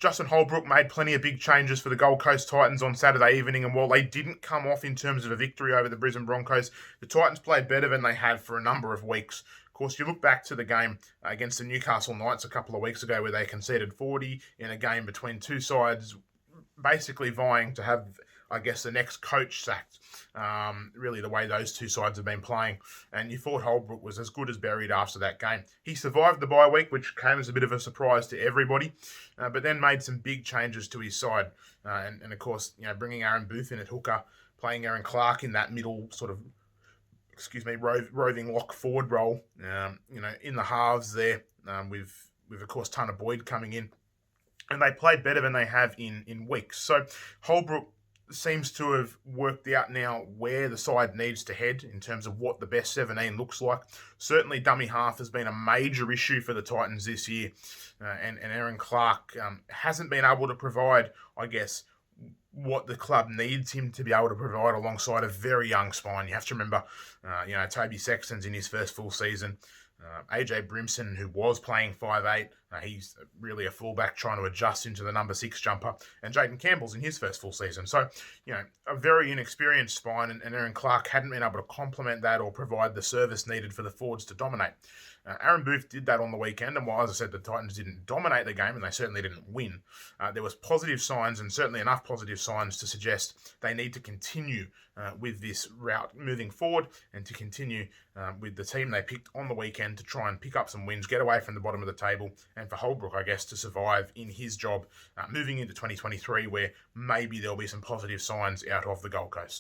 Justin Holbrook made plenty of big changes for the Gold Coast Titans on Saturday evening, and while they didn't come off in terms of a victory over the Brisbane Broncos, the Titans played better than they have for a number of weeks. Of course, you look back to the game against the Newcastle Knights a couple of weeks ago where they conceded 40 in a game between two sides basically vying to have, I guess, the next coach sacked. Really, the way those two sides have been playing. And you thought Holbrook was as good as buried after that game. He survived the bye week, which came as a bit of a surprise to everybody, but then made some big changes to his side. And of course, bringing Aaron Booth in at hooker, playing Aaron Clark in that middle sort of, roving lock forward role, in the halves there, with of course, Tanner Boyd coming in. And they played better than they have in weeks. So Holbrook seems to have worked out now where the side needs to head in terms of what the best 17 looks like. Certainly dummy half has been a major issue for the Titans this year. And Aaron Clark hasn't been able to provide, I guess, what the club needs him to be able to provide alongside a very young spine. You have to remember, Toby Sexton's in his first full season. AJ Brimson, who was playing 5'8", he's really a fullback trying to adjust into the number 6 jumper. And Jaden Campbell's in his first full season. So, a very inexperienced spine, and Aaron Clark hadn't been able to complement that or provide the service needed for the forwards to dominate. Aaron Booth did that on the weekend, and while, as I said, the Titans didn't dominate the game, and they certainly didn't win, there was positive signs, and certainly enough positive signs to suggest they need to continue with this route moving forward, and to continue with the team they picked on the weekend to try and pick up some wins, get away from the bottom of the table, and for Holbrook, I guess, to survive in his job moving into 2023, where maybe there'll be some positive signs out of the Gold Coast.